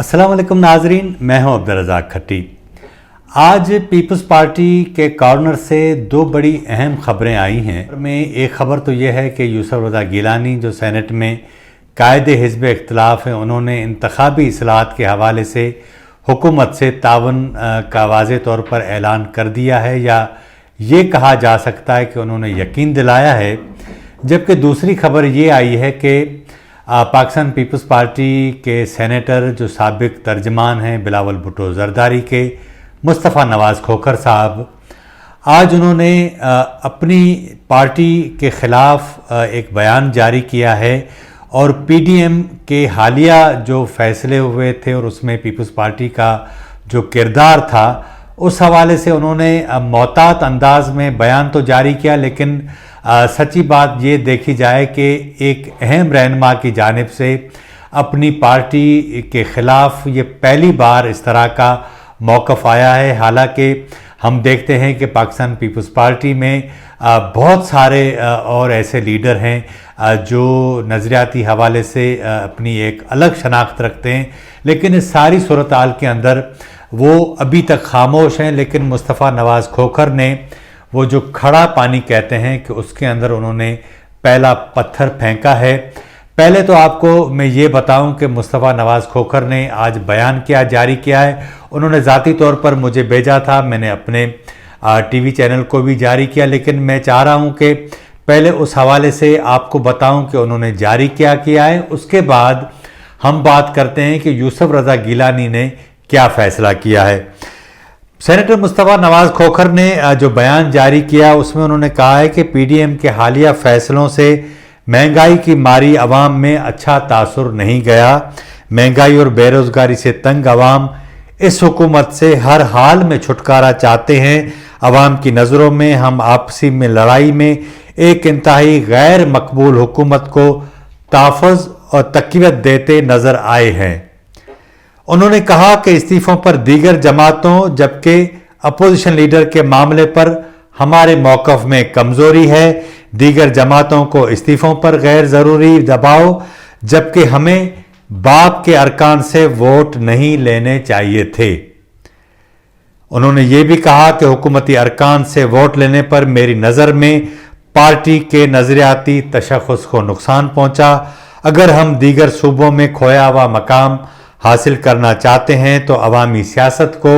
अस्सलाम वालेकुम नाजरीन, मैं हूं अब्दुल रज़ाक खट्टी। आज पीपल्स पार्टी के कॉर्नर से दो बड़ी अहम खबरें आई हैं। में एक खबर तो यह है कि यूसुफ रज़ा गिलानी जो सेनेट में कायदे हिज़्ब इख्तिलाफ़ हैं, उन्होंने इंतखाबी इस्लाहात के हवाले से हुकूमत से तावन का वाज़े तौर पर ऐलान कर दिया है, या ये कहा जा सकता है कि उन्होंने यकीन दिलाया है। जबकि दूसरी खबर ये आई है कि पाकिस्तान पीपल्स पार्टी के सेनेटर जो साबिक तर्जमान हैं बिलावल भुट्टो जरदारी के मुस्तफ़ा नवाज़ खोखर साहब, आज उन्होंने अपनी पार्टी के ख़िलाफ़ एक बयान जारी किया है और पीडीएम के हालिया जो फैसले हुए थे और उसमें पीपल्स पार्टी का जो किरदार था, उस हवाले से उन्होंने मोहतात अंदाज में बयान तो जारी किया, लेकिन सच्ची बात ये देखी जाए कि एक अहम रहनुमा की जानिब से अपनी पार्टी के ख़िलाफ़ ये पहली बार इस तरह का मौक़िफ़ आया है। हालांकि हम देखते हैं कि पाकिस्तान पीपल्स पार्टी में बहुत सारे और ऐसे लीडर हैं जो नज़रियाती हवाले से अपनी एक अलग शनाख्त रखते हैं, लेकिन इस सारी सूरत हाल के अंदर वो अभी तक खामोश हैं। लेकिन मुस्तफ़ा नवाज़ खोखर ने वो जो खड़ा पानी कहते हैं कि उसके अंदर उन्होंने पहला पत्थर फेंका है। पहले तो आपको मैं ये बताऊं कि मुस्तफ़ा नवाज़ खोखर ने आज बयान जारी किया है। उन्होंने ज़ाती तौर पर मुझे भेजा था, मैंने अपने टीवी चैनल को भी जारी किया, लेकिन मैं चाह रहा हूं कि पहले उस हवाले से आपको बताऊं कि उन्होंने जारी क्या किया है, उसके बाद हम बात करते हैं कि यूसुफ रज़ा गिलानी ने क्या फ़ैसला किया है। सेनेटर मुस्तफ़ा नवाज़ खोखर ने जो बयान जारी किया उसमें उन्होंने कहा है कि पीडीएम के हालिया फैसलों से महंगाई की मारी अवाम में अच्छा तासुर नहीं गया। महंगाई और बेरोज़गारी से तंग अवाम इस हुकूमत से हर हाल में छुटकारा चाहते हैं। अवाम की नज़रों में हम आपसी में लड़ाई में एक इंतहाई गैर मकबूल हुकूमत को तहफ़्फ़ुज़ और तक़वियत देते नज़र आए हैं। उन्होंने कहा कि इस्तीफ़ों पर दीगर जमातों जबकि अपोजिशन लीडर के मामले पर हमारे मौक़िफ़ में कमज़ोरी है। दीगर जमातों को इस्तीफ़ों पर गैर ज़रूरी दबाव, जबकि हमें बाप के अरकान से वोट नहीं लेने चाहिए थे। उन्होंने ये भी कहा कि हुकूमती अरकान से वोट लेने पर मेरी नज़र में पार्टी के नज़रियाती तशख़्ख़ुस को नुकसान पहुँचा। अगर हम दीगर सूबों में खोया हुआ मकाम हासिल करना चाहते हैं तो अवामी सियासत को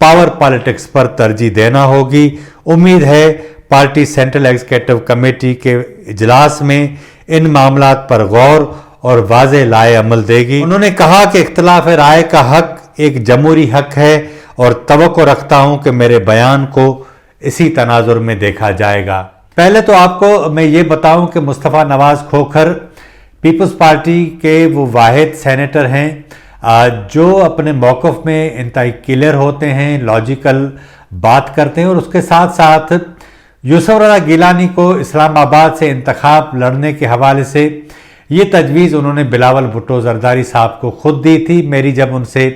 पावर पॉलिटिक्स पर तरजीह देना होगी। उम्मीद है पार्टी सेंट्रल एग्जीक्यूटिव कमेटी के इजलास में इन मामलात पर गौर और वाज़े लाए अमल देगी। उन्होंने कहा कि इख्तिलाफ राय का हक एक जमहूरी हक है और तवक्को रखता हूं कि मेरे बयान को इसी तनाजुर में देखा जाएगा। पहले तो आपको मैं ये बताऊं कि मुस्तफ़ा नवाज़ खोखर पीपल्स पार्टी के वो वाहिद सेनेटर हैं जो अपने मौक़िफ़ में इंतहाई क्लियर होते हैं, लॉजिकल बात करते हैं, और उसके साथ साथ यूसुफ रज़ा गिलानी को इस्लामाबाद से इंतखाब लड़ने के हवाले से ये तजवीज़ उन्होंने बिलावल भुट्टो जरदारी साहब को खुद दी थी। मेरी जब उनसे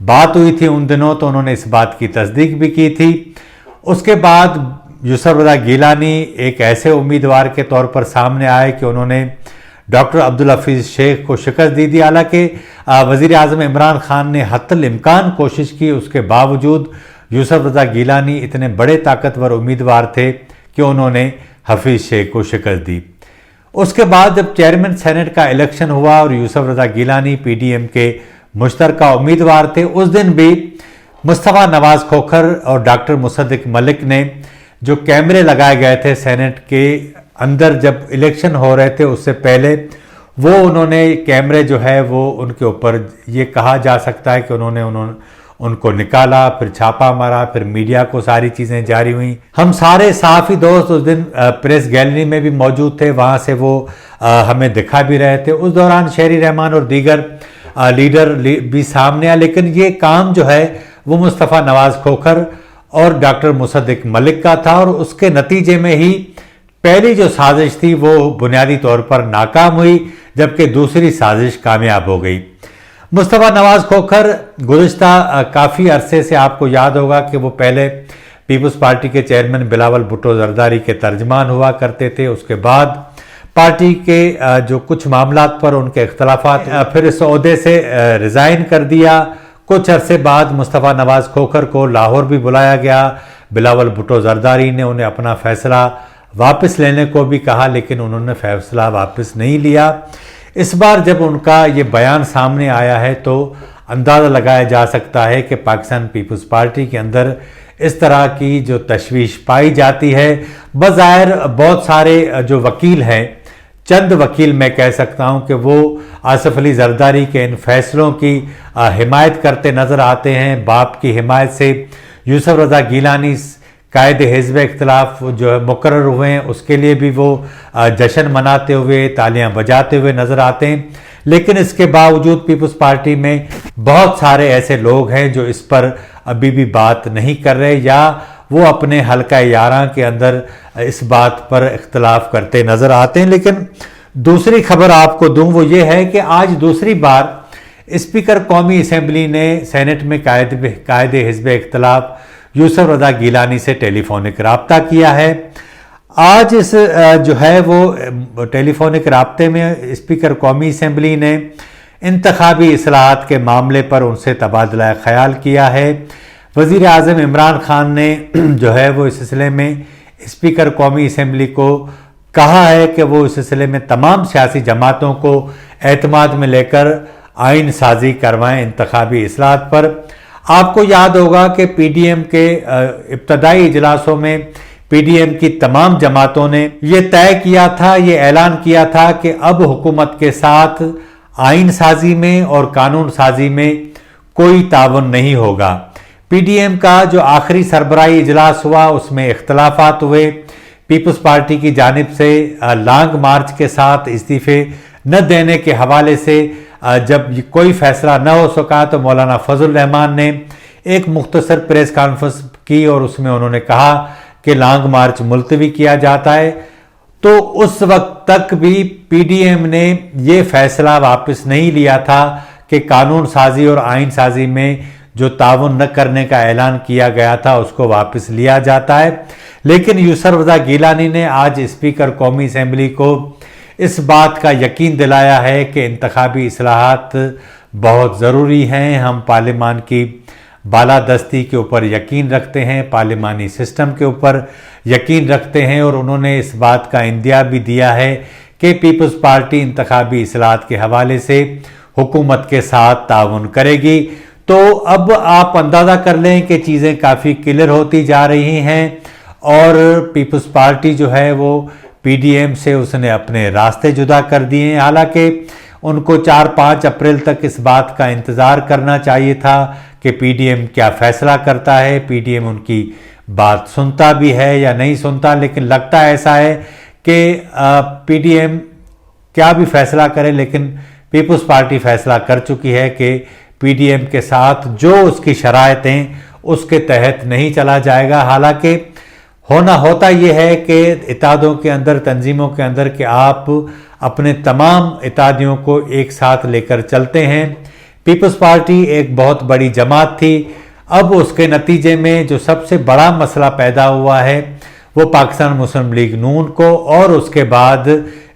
बात हुई थी उन दिनों तो उन्होंने इस बात की तस्दीक भी की थी। उसके बाद यूसुफ रज़ा गिलानी एक ऐसे उम्मीदवार के तौर पर सामने आए कि उन्होंने डॉक्टर अब्दुल हफीज़ शेख को शिकस्त दी थी। हालांकि वज़ीर आज़म इमरान खान ने हत्तल इम्कान कोशिश की, उसके बावजूद यूसुफ रज़ा गिलानी इतने बड़े ताकतवर उम्मीदवार थे कि उन्होंने हफीज़ शेख को शिकस्त दी। उसके बाद जब चेयरमैन सेनेट का इलेक्शन हुआ और यूसुफ रज़ा गिलानी पीडीएम के मुश्तरका उम्मीदवार थे, उस दिन भी मुस्तफ़ा नवाज़ खोखर और डॉक्टर मुसद्दिक मलिक ने जो कैमरे लगाए गए थे सेनेट के अंदर जब इलेक्शन हो रहे थे उससे पहले, वो उन्होंने कैमरे जो है वो उनके ऊपर ये कहा जा सकता है कि उन्होंने उनको निकाला, फिर छापा मारा, फिर मीडिया को सारी चीज़ें जारी हुई। हम सारे सहाफ़ी दोस्त उस दिन प्रेस गैलरी में भी मौजूद थे, वहाँ से वो हमें दिखा भी रहे थे। उस दौरान शहरी रहमान और दीगर लीडर भी सामने आए, लेकिन ये काम जो है वो मुस्तफ़ा नवाज़ खोखर और डॉक्टर मुसद्दिक मलिक का था, और उसके नतीजे में ही पहली जो साजिश थी वो बुनियादी तौर पर नाकाम हुई, जबकि दूसरी साजिश कामयाब हो गई। मुस्तफ़ा नवाज़ खोखर गुज़िश्ता काफ़ी अरसे से आपको याद होगा कि वो पहले पीपल्स पार्टी के चेयरमैन बिलावल भुट्टो जरदारी के तर्जमान हुआ करते थे। उसके बाद पार्टी के जो कुछ मामलात पर उनके इख्तलाफात, फिर इस ओहदे से रिज़ाइन कर दिया। कुछ अरसे बाद मुस्तफ़ा नवाज़ खोखर को लाहौर भी बुलाया गया। बिलावल भुट्टो ज़रदारी ने उन्हें अपना फ़ैसला वापस लेने को भी कहा, लेकिन उन्होंने फ़ैसला वापस नहीं लिया। इस बार जब उनका ये बयान सामने आया है तो अंदाज़ा लगाया जा सकता है कि पाकिस्तान पीपल्स पार्टी के अंदर इस तरह की जो तशवीश पाई जाती है। बज़ाहिर बहुत सारे जो वकील हैं, चंद वकील मैं कह सकता हूं कि वो आसिफ अली ज़रदारी के इन फैसलों की हिमायत करते नज़र आते हैं। बाप की हिमायत से यूसुफ रज़ा गिलानी कायद हिज़्ब इख्तिलाफ जो है मुकर्रर हुए हैं, उसके लिए भी वो जश्न मनाते हुए, तालियां बजाते हुए नज़र आते हैं। लेकिन इसके बावजूद पीपल्स पार्टी में बहुत सारे ऐसे लोग हैं जो इस पर अभी भी बात नहीं कर रहे, या वो अपने हल्का यारां के अंदर इस बात पर इख्तलाफ करते नज़र आते हैं। लेकिन दूसरी खबर आपको दूं वो ये है कि आज दूसरी बार स्पीकर कौमी असम्बली ने सेनेट में कायद हिज़्ब इख्तिलाफ यूसुफ रज़ा गिलानी से टेलीफोनिक राब्ता किया है। आज इस जो है वो टेलीफोनिक राब्ते में स्पीकर कौमी असम्बली ने इंतखाबी इस्लाहात के मामले पर उनसे तबादला ख्याल किया है। वज़ीर आज़म इमरान खान ने जो है वो इस सिलसिले में स्पीकर कौमी असम्बली को कहा है कि वो इस सिलसिले में तमाम सियासी जमातों को एतमाद में लेकर आइन साजी करवाएं इंतखाबी इस्लाहात पर। आपको याद होगा कि पीडीएम के इब्तदाई इजलासों में पीडीएम की तमाम जमातों ने ये तय किया था, ये ऐलान किया था कि अब हुकूमत के साथ आइन साजी में और कानून साजी में कोई ताउन नहीं होगा। पीडीएम का जो आखिरी सरबराही इजलास हुआ उसमें इख्तलाफात हुए। पीपल्स पार्टी की जानिब से लॉन्ग मार्च के साथ इस्तीफे न देने के हवाले से जब कोई फैसला न हो सका तो मौलाना फजल रहमान ने एक मुख्तसर प्रेस कॉन्फ्रेंस की और उसमें उन्होंने कहा कि लॉन्ग मार्च मुलतवी किया जाता है। तो उस वक्त तक भी पीडीएम ने ये फैसला वापस नहीं लिया था कि कानून साजी और आइन साजी में जो ताउन न करने का ऐलान किया गया था उसको वापस लिया जाता है। लेकिन यूसुफ रज़ा गिलानी ने आज स्पीकर कौमी असम्बली को इस बात का यकीन दिलाया है कि इंतखाबी इस्लाहात बहुत ज़रूरी हैं। हम पार्लिमान की बालादस्ती के ऊपर यकीन रखते हैं, पार्लिमानी सिस्टम के ऊपर यकीन रखते हैं, और उन्होंने इस बात का इंदिया भी दिया है कि पीपल्स पार्टी इंतखाबी इस्लाहात के हवाले से हुकूमत के साथ ताउन करेगी। तो अब आप अंदाज़ा कर लें कि चीज़ें काफ़ी क्लियर होती जा रही हैं और पीपल्स पार्टी जो है वो पीडीएम से उसने अपने रास्ते जुदा कर दिए हैं। हालांकि उनको 4-5 अप्रैल तक इस बात का इंतज़ार करना चाहिए था कि पीडीएम क्या फ़ैसला करता है, पीडीएम उनकी बात सुनता भी है या नहीं सुनता। लेकिन लगता ऐसा है कि पीडीएम क्या भी फैसला करे, लेकिन पीपल्स पार्टी फैसला कर चुकी है कि पीडीएम के साथ जो उसकी शरायतें उसके तहत नहीं चला जाएगा। हालांकि होता यह है कि इत्तेहादों के अंदर, तंजीमों के अंदर, कि आप अपने तमाम इत्तेहादियों को एक साथ लेकर चलते हैं। पीपल्स पार्टी एक बहुत बड़ी जमात थी, अब उसके नतीजे में जो सबसे बड़ा मसला पैदा हुआ है वो पाकिस्तान मुस्लिम लीग नून को और उसके बाद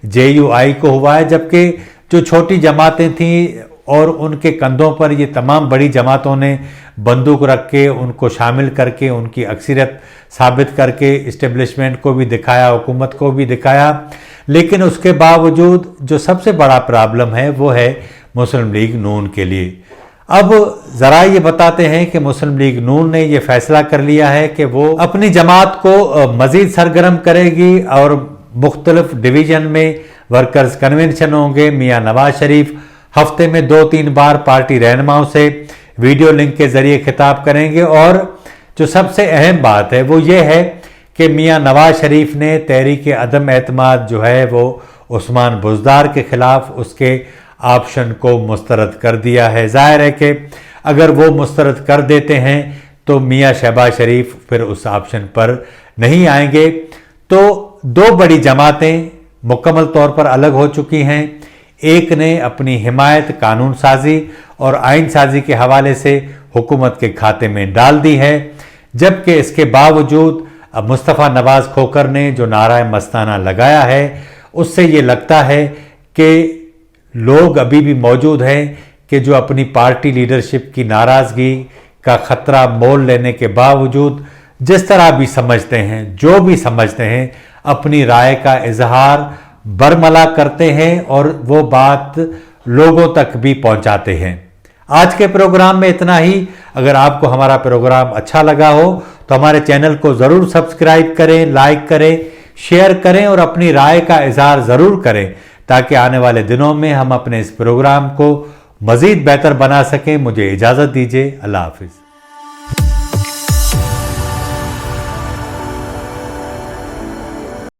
जेयूआई को हुआ है, जबकि जो छोटी जमातें थीं और उनके कंधों पर ये तमाम बड़ी जमातों ने बंदूक रख के उनको शामिल करके उनकी अक्सरियत साबित करके इस्टेब्लिशमेंट को भी दिखाया, हुकूमत को भी दिखाया। लेकिन उसके बावजूद जो सबसे बड़ा प्रॉब्लम है वो है मुस्लिम लीग नून के लिए। अब ज़रा ये बताते हैं कि मुस्लिम लीग नून ने ये फैसला कर लिया है कि वो अपनी जमात को मज़ीद सरगर्म करेगी और मुख्तलिफ डिवीज़न में वर्कर्स कन्वेंशन होंगे। मियाँ नवाज शरीफ हफ्ते में 2-3 बार पार्टी रहनुमाओं से वीडियो लिंक के ज़रिए खिताब करेंगे, और जो सबसे अहम बात है वो ये है कि मियाँ नवाज शरीफ ने तहरीक अदम एतमाद जो है वो उस्मान बुज़दार के ख़िलाफ़ उसके ऑप्शन को मुस्तरद कर दिया है। ज़ाहिर है कि अगर वो मुस्तरद कर देते हैं तो मियाँ शहबाज शरीफ फिर उस ऑप्शन पर नहीं आएंगे। तो दो बड़ी जमातें मुकम्मल तौर पर अलग हो चुकी हैं। एक ने अपनी हिमायत कानून साजी और आइन साजी के हवाले से हुकूमत के खाते में डाल दी है, जबकि इसके बावजूद मुस्तफ़ा नवाज़ खोखर ने जो नारा मस्ताना लगाया है उससे ये लगता है कि लोग अभी भी मौजूद हैं कि जो अपनी पार्टी लीडरशिप की नाराज़गी का ख़तरा मोल लेने के बावजूद जिस तरह भी समझते हैं, जो भी समझते हैं, अपनी राय का इजहार बरमला करते हैं और वो बात लोगों तक भी पहुंचाते हैं। आज के प्रोग्राम में इतना ही। अगर आपको हमारा प्रोग्राम अच्छा लगा हो तो हमारे चैनल को ज़रूर सब्सक्राइब करें, लाइक करें, शेयर करें और अपनी राय का इजहार ज़रूर करें ताकि आने वाले दिनों में हम अपने इस प्रोग्राम को मज़ीद बेहतर बना सकें। मुझे इजाज़त दीजिए। अल्लाह हाफिज़।